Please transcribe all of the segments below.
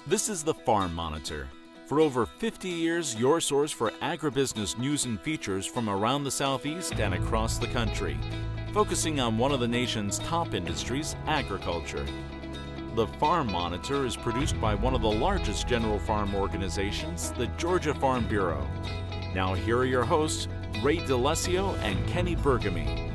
This is the Farm Monitor. For over 50 years, your source for agribusiness news and features from around the Southeast and across the country, focusing on one of the nation's top industries, agriculture. The Farm Monitor is produced by one of the largest general farm organizations, the Georgia Farm Bureau. Now here are your hosts, Ray DeLessio and Kenny Bergamy.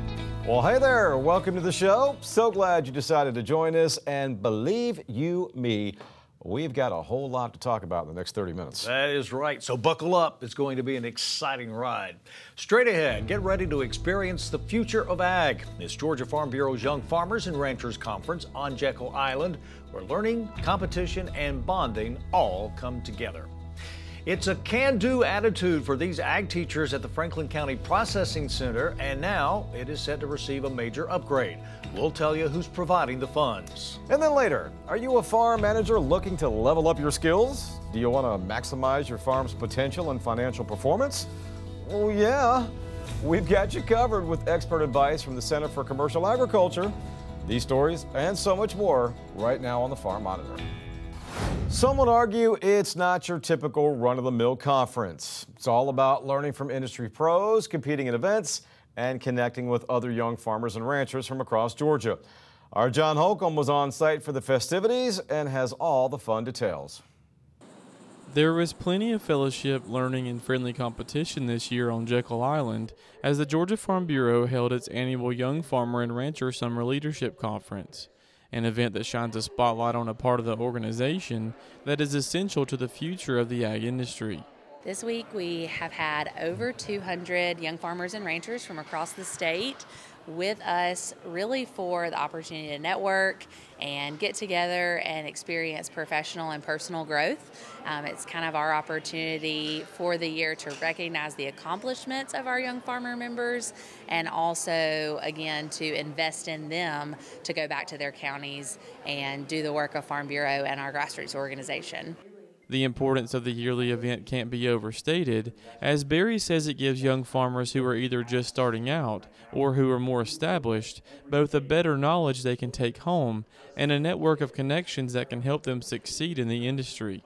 Well, hey there, welcome to the show. So glad you decided to join us, and believe you me, we've got a whole lot to talk about in the next 30 minutes. That is right, so buckle up. It's going to be an exciting ride. Straight ahead, get ready to experience the future of ag. It's Georgia Farm Bureau's Young Farmers and Ranchers Conference on Jekyll Island, where learning, competition, and bonding all come together. It's a can-do attitude for these ag teachers at the Franklin County Processing Center, and now it is set to receive a major upgrade. We'll tell you who's providing the funds. And then later, are you a farm manager looking to level up your skills? Do you want to maximize your farm's potential and financial performance? Oh yeah, we've got you covered with expert advice from the Center for Commercial Agriculture. These stories and so much more right now on the Farm Monitor. Some would argue it's not your typical run-of-the-mill conference. It's all about learning from industry pros, competing in events, and connecting with other young farmers and ranchers from across Georgia. Our John Holcomb was on site for the festivities and has all the fun details. There was plenty of fellowship, learning, and friendly competition this year on Jekyll Island as the Georgia Farm Bureau held its annual Young Farmer and Rancher Summer Leadership Conference, an event that shines a spotlight on a part of the organization that is essential to the future of the ag industry. This week we have had over 200 young farmers and ranchers from across the state with us, really for the opportunity to network and get together and experience professional and personal growth. It's kind of our opportunity for the year to recognize the accomplishments of our young farmer members, and also, again, to invest in them to go back to their counties and do the work of Farm Bureau and our grassroots organization. The importance of the yearly event can't be overstated, as Barry says it gives young farmers who are either just starting out or who are more established both a better knowledge they can take home and a network of connections that can help them succeed in the industry.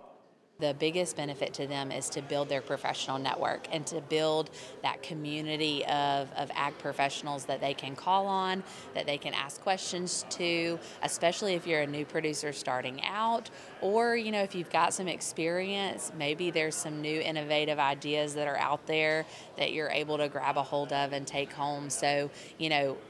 The biggest benefit to them is to build their professional network and to build that community of ag professionals that they can call on, that they can ask questions to, especially if you're a new producer starting out, or if you've got some experience, maybe there's some new innovative ideas that are out there that you're able to grab a hold of and take home. So,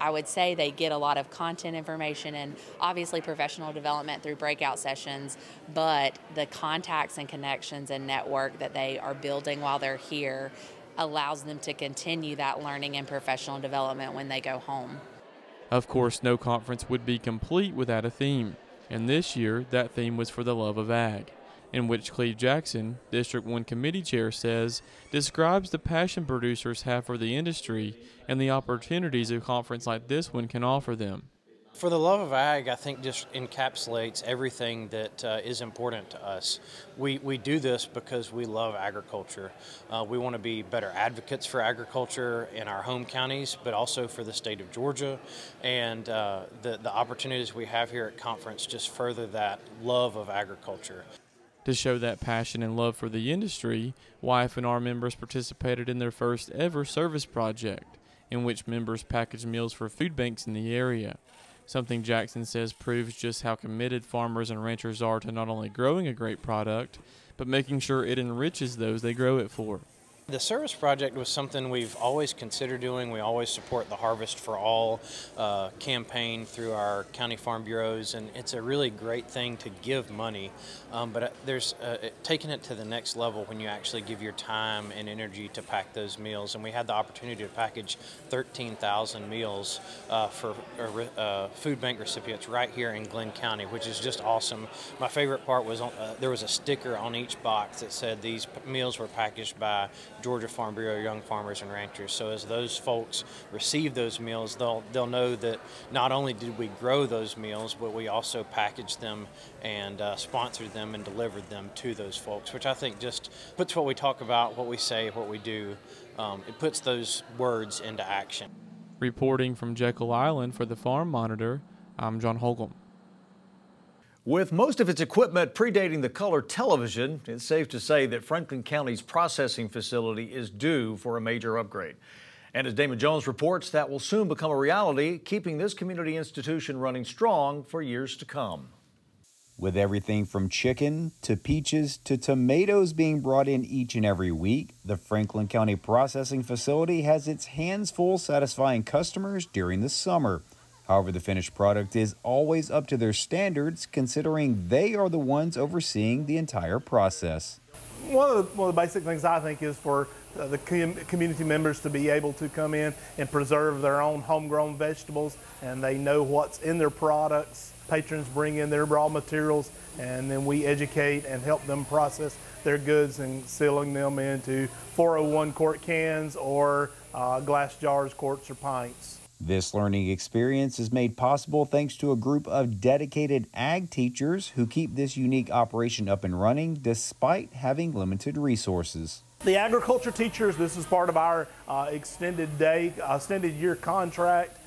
I would say they get a lot of content information and obviously professional development through breakout sessions, but the contacts and connections and network that they are building while they're here allows them to continue that learning and professional development when they go home. Of course, no conference would be complete without a theme, and this year that theme was for the love of ag, in which Cleve Jackson, District 1 Committee Chair, says describes the passion producers have for the industry and the opportunities a conference like this one can offer them. For the love of ag, I think just encapsulates everything that is important to us. We do this because we love agriculture. We want to be better advocates for agriculture in our home counties, but also for the state of Georgia. And the opportunities we have here at conference just further that love of agriculture. To show that passion and love for the industry, YF&R members participated in their first ever service project, in which members packaged meals for food banks in the area. Something Jackson says proves just how committed farmers and ranchers are to not only growing a great product, but making sure it enriches those they grow it for. The service project was something we've always considered doing. We always support the Harvest for All campaign through our county farm bureaus, and it's a really great thing to give money. But there's taking it to the next level when you actually give your time and energy to pack those meals. And we had the opportunity to package 13,000 meals for food bank recipients right here in Glenn County, which is just awesome. My favorite part was there was a sticker on each box that said these meals were packaged by Georgia Farm Bureau Young Farmers and Ranchers. So as those folks receive those meals, they'll know that not only did we grow those meals, but we also packaged them and sponsored them and delivered them to those folks, which I think just puts what we talk about, what we say, what we do, it puts those words into action. Reporting from Jekyll Island for the Farm Monitor, I'm John Holcomb. With most of its equipment predating the color television, it's safe to say that Franklin County's processing facility is due for a major upgrade. And as Damon Jones reports, that will soon become a reality, keeping this community institution running strong for years to come. With everything from chicken to peaches to tomatoes being brought in each and every week, the Franklin County Processing Facility has its hands full satisfying customers during the summer. However, the finished product is always up to their standards, considering they are the ones overseeing the entire process. One of the basic things I think is for the community members to be able to come in and preserve their own homegrown vegetables, and they know what's in their products. Patrons bring in their raw materials, and then we educate and help them process their goods and sealing them into 401 quart cans or glass jars, quarts, or pints. This learning experience is made possible thanks to a group of dedicated ag teachers who keep this unique operation up and running despite having limited resources. The agriculture teachers, this is part of our extended year contract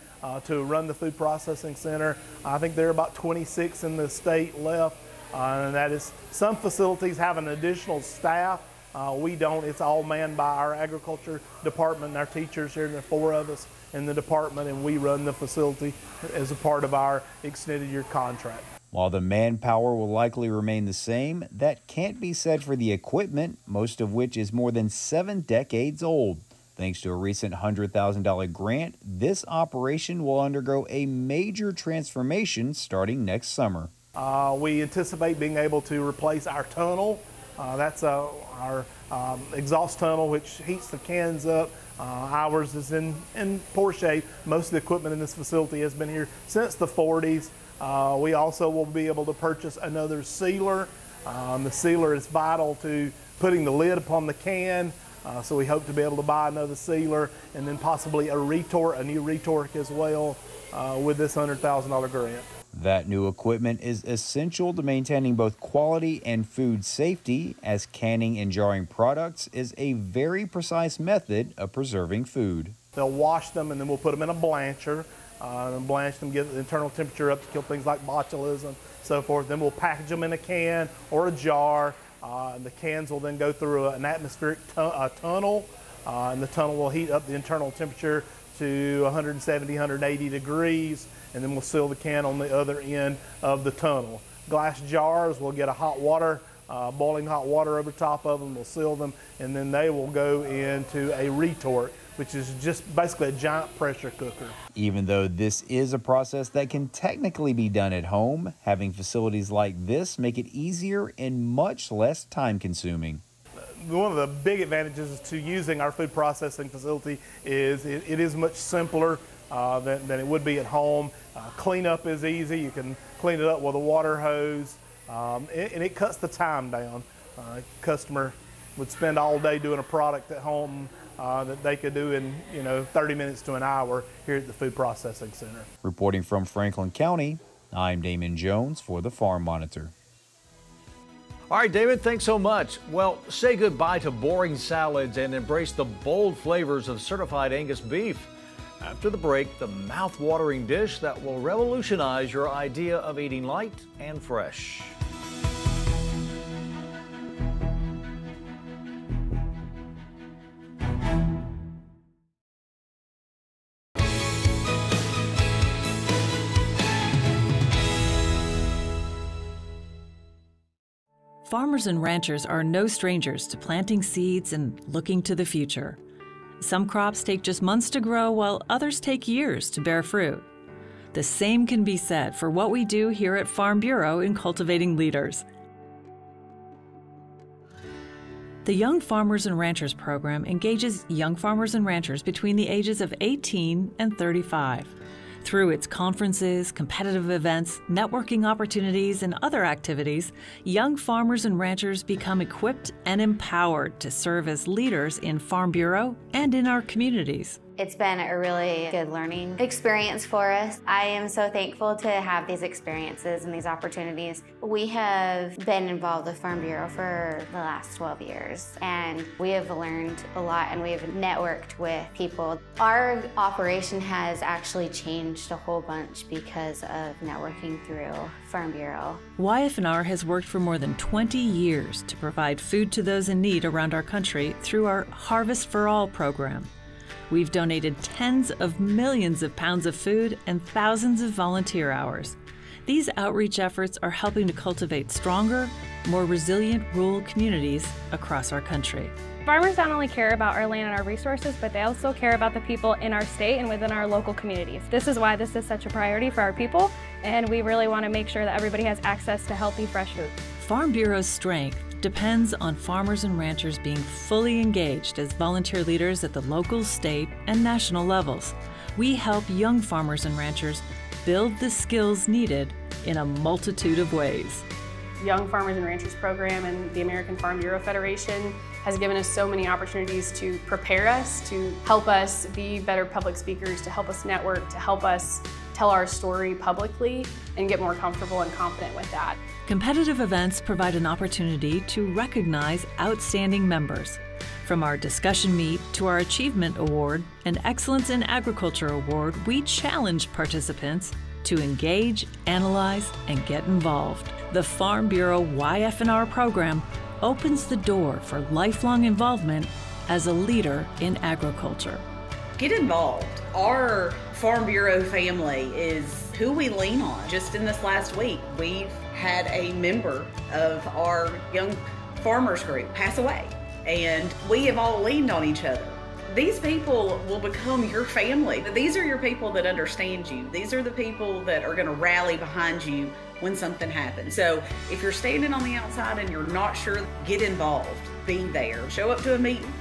to run the food processing center. I think there are about 26 in the state left, and that is, some facilities have an additional staff. We don't. It's all manned by our agriculture department and our teachers here. There are 4 of us in the department, and we run the facility as a part of our extended year contract. While the manpower will likely remain the same, that can't be said for the equipment, most of which is more than 7 decades old. Thanks to a recent $100,000 grant, this operation will undergo a major transformation starting next summer. We anticipate being able to replace our tunnel. That's our exhaust tunnel, which heats the cans up. Ours is in poor shape. Most of the equipment in this facility has been here since the 40s. We also will be able to purchase another sealer. The sealer is vital to putting the lid upon the can, so we hope to be able to buy another sealer, and then possibly a new retort as well with this $100,000 grant. That new equipment is essential to maintaining both quality and food safety, as canning and jarring products is a very precise method of preserving food. They'll wash them, and then we'll put them in a blancher and blanch them, get the internal temperature up to kill things like botulism, so forth. Then we'll package them in a can or a jar. And the cans will then go through an atmospheric tunnel, and the tunnel will heat up the internal temperature to 170, 180 degrees, and then we'll seal the can on the other end of the tunnel. Glass jars, we'll get a hot water, boiling hot water over top of them, we'll seal them, and then they will go into a retort, which is just basically a giant pressure cooker. Even though this is a process that can technically be done at home, having facilities like this make it easier and much less time-consuming. One of the big advantages to using our food processing facility is it is much simpler than it would be at home. Cleanup is easy. You can clean it up with a water hose, and it cuts the time down. Customer would spend all day doing a product at home that they could do in 30 minutes to an hour here at the Food Processing Center. Reporting from Franklin County, I'm Damon Jones for the Farm Monitor. All right, David, thanks so much. Well, say goodbye to boring salads and embrace the bold flavors of certified Angus beef. After the break, the mouth-watering dish that will revolutionize your idea of eating light and fresh. Farmers and ranchers are no strangers to planting seeds and looking to the future. Some crops take just months to grow, while others take years to bear fruit. The same can be said for what we do here at Farm Bureau in cultivating leaders. The Young Farmers and Ranchers program engages young farmers and ranchers between the ages of 18 and 35. Through its conferences, competitive events, networking opportunities, and other activities, young farmers and ranchers become equipped and empowered to serve as leaders in Farm Bureau and in our communities. It's been a really good learning experience for us. I am so thankful to have these experiences and these opportunities. We have been involved with Farm Bureau for the last 12 years, and we have learned a lot, and we have networked with people. Our operation has actually changed a whole bunch because of networking through Farm Bureau. YF&R has worked for more than 20 years to provide food to those in need around our country through our Harvest for All program. We've donated tens of millions of pounds of food and thousands of volunteer hours. These outreach efforts are helping to cultivate stronger, more resilient rural communities across our country. Farmers not only care about our land and our resources, but they also care about the people in our state and within our local communities. This is why this is such a priority for our people, and we really want to make sure that everybody has access to healthy, fresh food. Farm Bureau's strength depends on farmers and ranchers being fully engaged as volunteer leaders at the local, state, and national levels. We help young farmers and ranchers build the skills needed in a multitude of ways. Young Farmers and Ranchers program and the American Farm Bureau Federation has given us so many opportunities to prepare us, to help us be better public speakers, to help us network, to help us tell our story publicly and get more comfortable and confident with that. Competitive events provide an opportunity to recognize outstanding members. From our discussion meet to our Achievement Award and Excellence in Agriculture Award, we challenge participants to engage, analyze, and get involved. The Farm Bureau YF&R program opens the door for lifelong involvement as a leader in agriculture. Get involved. Our Farm Bureau family is who we lean on. Just in this last week, we've had a member of our young farmers group pass away, and we have all leaned on each other. These people will become your family. These are your people that understand you. These are the people that are going to rally behind you when something happens. So if you're standing on the outside and you're not sure, get involved. Be there. Show up to a meeting.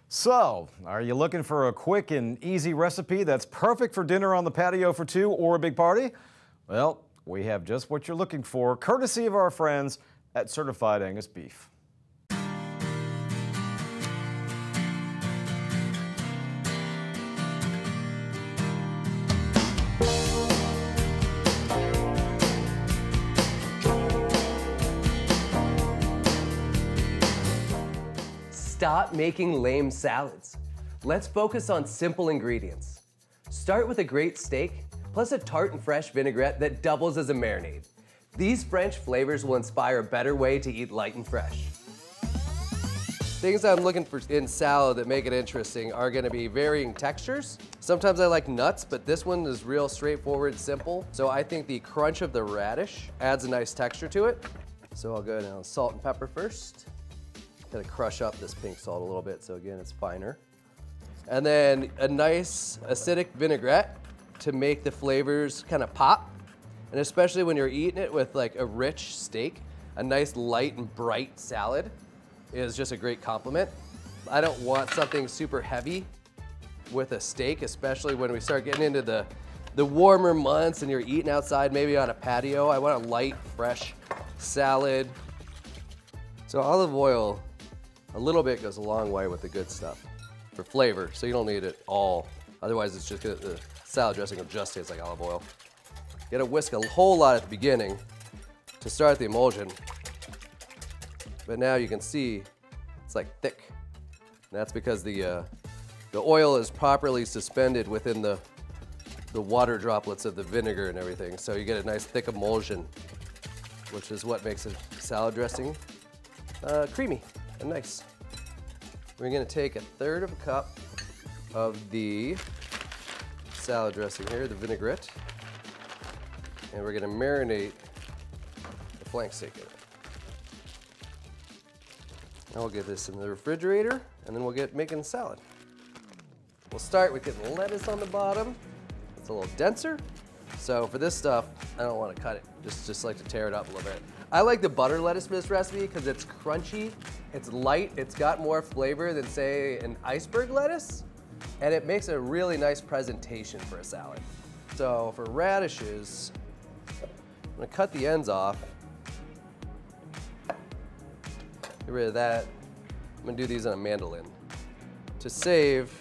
So, are you looking for a quick and easy recipe that's perfect for dinner on the patio for two or a big party? Well, we have just what you're looking for, courtesy of our friends at Certified Angus Beef. Stop making lame salads. Let's focus on simple ingredients. Start with a great steak, plus a tart and fresh vinaigrette that doubles as a marinade. These French flavors will inspire a better way to eat light and fresh. Things I'm looking for in salad that make it interesting are gonna be varying textures. Sometimes I like nuts, but this one is real straightforward, simple. So I think the crunch of the radish adds a nice texture to it. So I'll go down salt and pepper first. Gonna crush up this pink salt a little bit, so again, it's finer. And then a nice acidic vinaigrette to make the flavors kind of pop. And especially when you're eating it with like a rich steak, a nice light and bright salad is just a great compliment. I don't want something super heavy with a steak, especially when we start getting into the warmer months and you're eating outside, maybe on a patio. I want a light, fresh salad. So olive oil, a little bit goes a long way with the good stuff for flavor, so you don't need it all. Otherwise, it's just the salad dressing will just taste like olive oil. You gotta whisk a whole lot at the beginning to start the emulsion. But now you can see it's like thick. And that's because the oil is properly suspended within the water droplets of the vinegar and everything. So you get a nice thick emulsion, which is what makes a salad dressing creamy and nice. We're gonna take 1/3 of a cup of the salad dressing here, the vinaigrette, and we're gonna marinate the flank steak in it. Now we'll get this in the refrigerator, and then we'll get making the salad. We'll start with getting lettuce on the bottom. It's a little denser, so for this stuff, I don't want to cut it. Just like to tear it up a little bit. I like the butter lettuce for this recipe because it's crunchy, it's light, it's got more flavor than, say, an iceberg lettuce, and it makes a really nice presentation for a salad. So for radishes, I'm gonna cut the ends off. Get rid of that. I'm gonna do these on a mandolin to save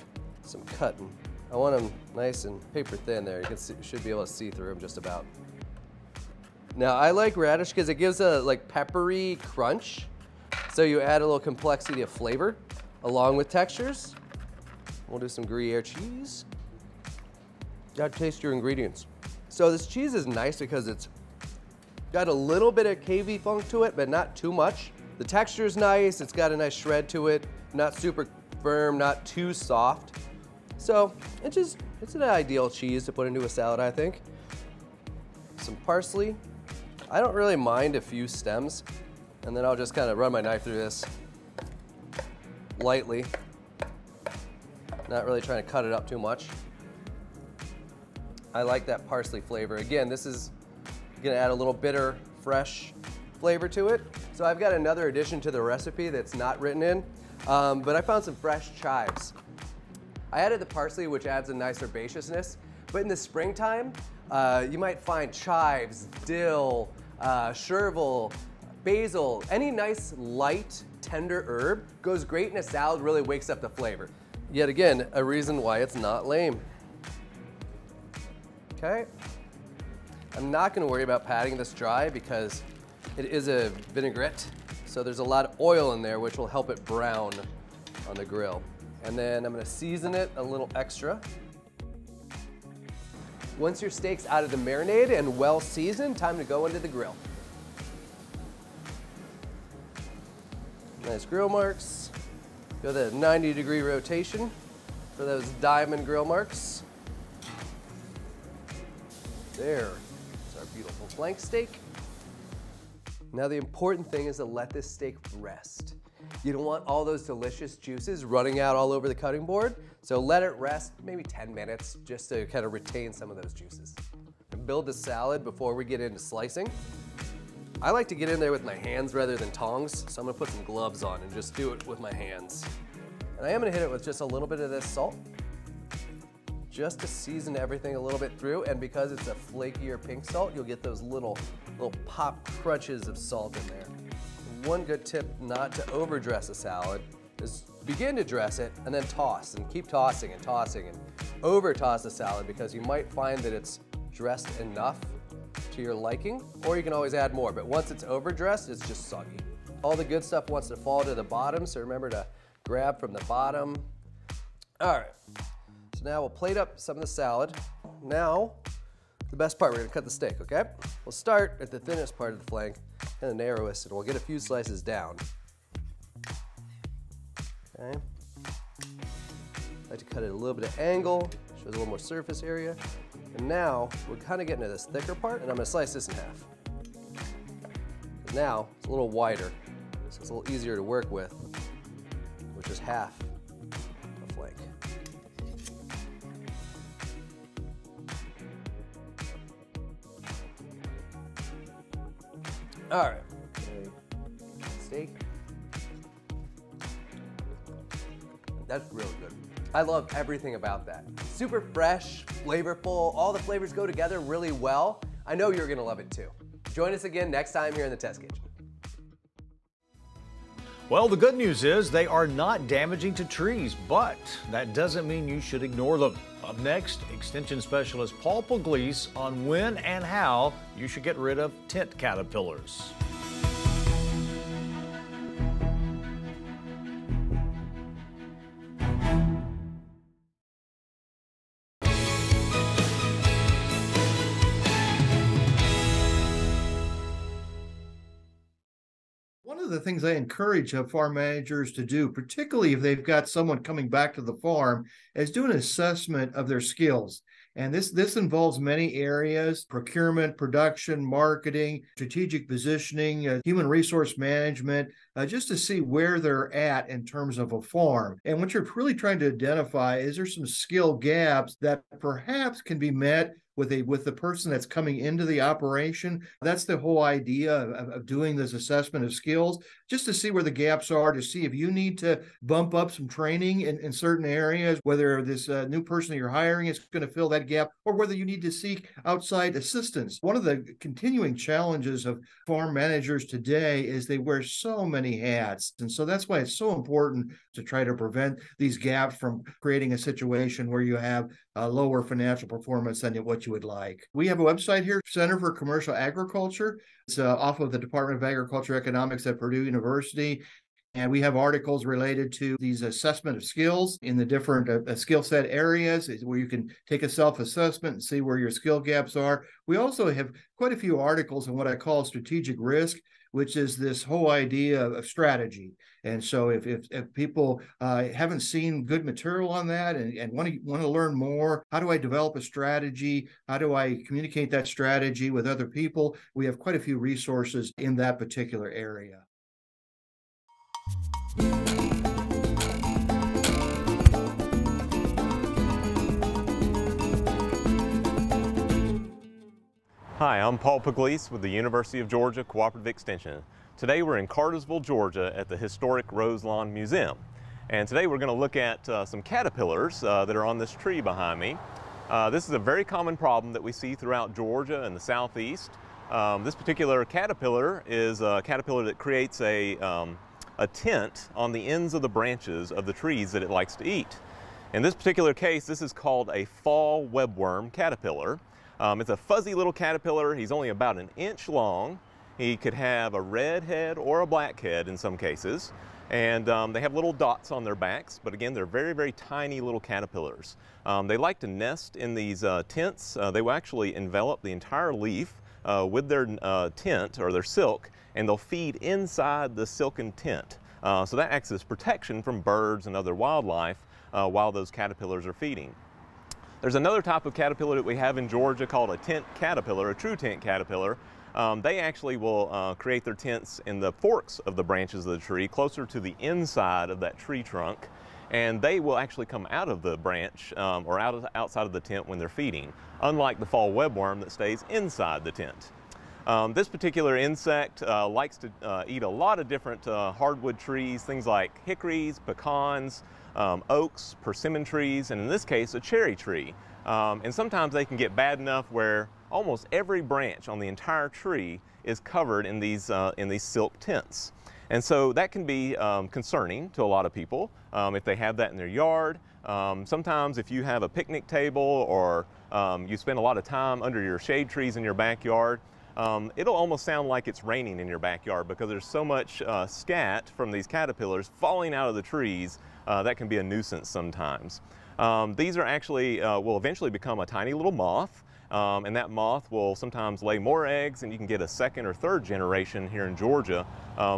some cutting. I want them nice and paper thin there. You can see, should be able to see through them just about. Now I like radish because it gives a like peppery crunch. So you add a little complexity of flavor along with textures. We'll do some Gruyere cheese. Gotta taste your ingredients. So this cheese is nice because it's got a little bit of cavey funk to it, but not too much. The texture is nice. It's got a nice shred to it. Not super firm, not too soft. So it's an ideal cheese to put into a salad, I think. Some parsley. I don't really mind a few stems, and then I'll just kind of run my knife through this lightly. Not really trying to cut it up too much. I like that parsley flavor. Again, this is gonna add a little bitter, fresh flavor to it. So I've got another addition to the recipe that's not written in, but I found some fresh chives. I added the parsley, which adds a nice herbaceousness, but in the springtime, you might find chives, dill, chervil, basil, any nice light, tender herb goes great in a salad, really wakes up the flavor. Yet again, a reason why it's not lame. Okay. I'm not gonna worry about patting this dry because it is a vinaigrette, so there's a lot of oil in there which will help it brown on the grill. And then I'm gonna season it a little extra. Once your steak's out of the marinade and well seasoned, time to go into the grill. Nice grill marks. Go the 90-degree rotation for those diamond grill marks. There's our beautiful flank steak. Now the important thing is to let this steak rest. You don't want all those delicious juices running out all over the cutting board, so let it rest maybe 10 minutes just to kind of retain some of those juices. And build the salad before we get into slicing. I like to get in there with my hands rather than tongs, so I'm gonna put some gloves on and just do it with my hands. And I am gonna hit it with just a little bit of this salt, just to season everything a little bit through, and because it's a flakier pink salt, you'll get those little pop crunches of salt in there. One good tip not to overdress a salad is begin to dress it and then toss, and keep tossing and tossing and over toss the salad because you might find that it's dressed enough to your liking, or you can always add more, but once it's overdressed, it's just soggy. All the good stuff wants to fall to the bottom, so remember to grab from the bottom. All right, so now we'll plate up some of the salad. Now, the best part, we're gonna cut the steak, okay? We'll start at the thinnest part of the flank and the narrowest, and we'll get a few slices down. Okay. I like to cut it a little bit of angle, shows a little more surface area. And now, we're kind of getting to this thicker part, and I'm gonna slice this in half. Now, it's a little wider, so it's a little easier to work with, which is half a flank. All right, steak. That's really good. I love everything about that. Super fresh, flavorful, all the flavors go together really well. I know you're gonna love it too. Join us again next time here in the Test Kitchen. Well, the good news is they are not damaging to trees, but that doesn't mean you should ignore them. Up next, Extension Specialist Paul Pugliese on when and how you should get rid of tent caterpillars. One of the things I encourage farm managers to do, particularly if they've got someone coming back to the farm, is do an assessment of their skills. And this involves many areas: procurement, production, marketing, strategic positioning, human resource management, just to see where they're at in terms of a farm. And what you're really trying to identify is there some skill gaps that perhaps can be met with the person that's coming into the operation. That's the whole idea of doing this assessment of skills, just to see where the gaps are, to see if you need to bump up some training in certain areas, whether this new person that you're hiring is going to fill that gap, or whether you need to seek outside assistance. One of the continuing challenges of farm managers today is they wear so many hats. And so that's why it's so important to try to prevent these gaps from creating a situation where you have a lower financial performance than what you would like. We have a website here, Center for Commercial Agriculture. It's off of the Department of Agriculture Economics at Purdue University. And we have articles related to these assessment of skills in the different skill set areas where you can take a self-assessment and see where your skill gaps are. We also have quite a few articles on what I call strategic risk, which is this whole idea of strategy. And so if people haven't seen good material on that and want to learn more, how do I develop a strategy? How do I communicate that strategy with other people? We have quite a few resources in that particular area. Hi, I'm Paul Pugliese with the University of Georgia Cooperative Extension. Today we're in Cartersville, Georgia at the historic Roselawn Museum. And today we're going to look at some caterpillars that are on this tree behind me. This is a very common problem that we see throughout Georgia and the southeast. This particular caterpillar is a caterpillar that creates a tent on the ends of the branches of the trees that it likes to eat. In this particular case, this is called a fall webworm caterpillar. It's a fuzzy little caterpillar. He's only about an inch long. He could have a red head or a black head in some cases. And they have little dots on their backs, but again, they're very, very tiny little caterpillars. They like to nest in these tents. They will actually envelop the entire leaf with their tent or their silk, and they'll feed inside the silken tent. So that acts as protection from birds and other wildlife while those caterpillars are feeding. There's another type of caterpillar that we have in Georgia called a tent caterpillar, a true tent caterpillar. They actually will create their tents in the forks of the branches of the tree, closer to the inside of that tree trunk. And they will actually come out of the branch or outside of the tent when they're feeding, unlike the fall webworm that stays inside the tent. This particular insect likes to eat a lot of different hardwood trees, things like hickories, pecans, oaks, persimmon trees, and in this case, a cherry tree. And sometimes they can get bad enough where almost every branch on the entire tree is covered in these silk tents. And so that can be concerning to a lot of people if they have that in their yard. Sometimes if you have a picnic table or you spend a lot of time under your shade trees in your backyard, it'll almost sound like it's raining in your backyard because there's so much scat from these caterpillars falling out of the trees that can be a nuisance sometimes. These are actually will eventually become a tiny little moth, and that moth will sometimes lay more eggs, and you can get a second or third generation here in Georgia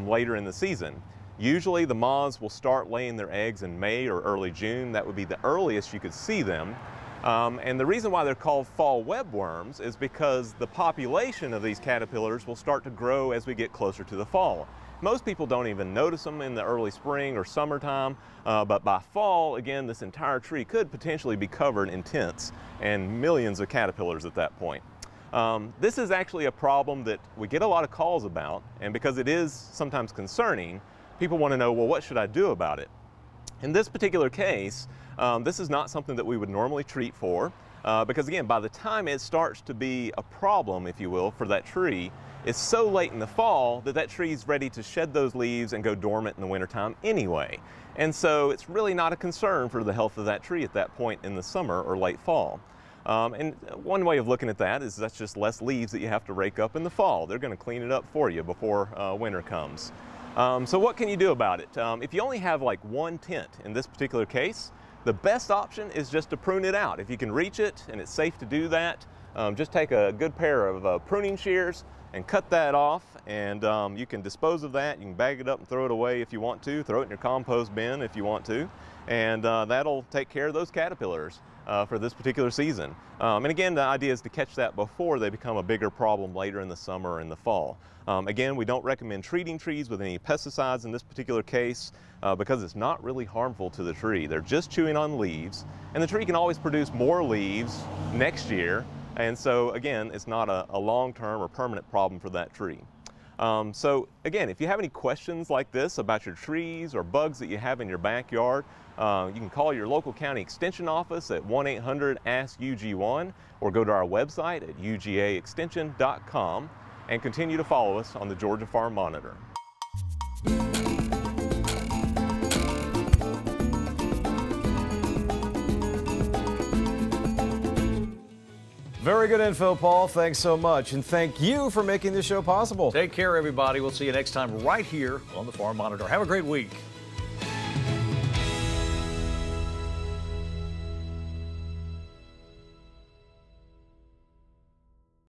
later in the season. Usually the moths will start laying their eggs in May or early June. That would be the earliest you could see them. And the reason why they're called fall webworms is because the population of these caterpillars will start to grow as we get closer to the fall. Most people don't even notice them in the early spring or summertime, but by fall, again, this entire tree could potentially be covered in tents and millions of caterpillars at that point. This is actually a problem that we get a lot of calls about, and because it is sometimes concerning, people want to know, well, what should I do about it? In this particular case, this is not something that we would normally treat for, because again, by the time it starts to be a problem, if you will, for that tree, it's so late in the fall that that tree's ready to shed those leaves and go dormant in the wintertime anyway. And so it's really not a concern for the health of that tree at that point in the summer or late fall. And one way of looking at that is that's just less leaves that you have to rake up in the fall. They're going to clean it up for you before winter comes. So what can you do about it? If you only have like one tent in this particular case, the best option is just to prune it out. If you can reach it and it's safe to do that, just take a good pair of pruning shears and cut that off, and you can dispose of that. You can bag it up and throw it away if you want to, throw it in your compost bin if you want to, and that'll take care of those caterpillars for this particular season. And again, the idea is to catch that before they become a bigger problem later in the summer and the fall. Again, we don't recommend treating trees with any pesticides in this particular case because it's not really harmful to the tree. They're just chewing on leaves, and the tree can always produce more leaves next year And so again, it's not a long-term or permanent problem for that tree. So again, if you have any questions like this about your trees or bugs that you have in your backyard, you can call your local county extension office at 1-800-ASK-UG1 or go to our website at ugaextension.com and continue to follow us on the Georgia Farm Monitor. Very good info, Paul. Thanks so much. And thank you for making this show possible. Take care, everybody. We'll see you next time right here on the Farm Monitor. Have a great week.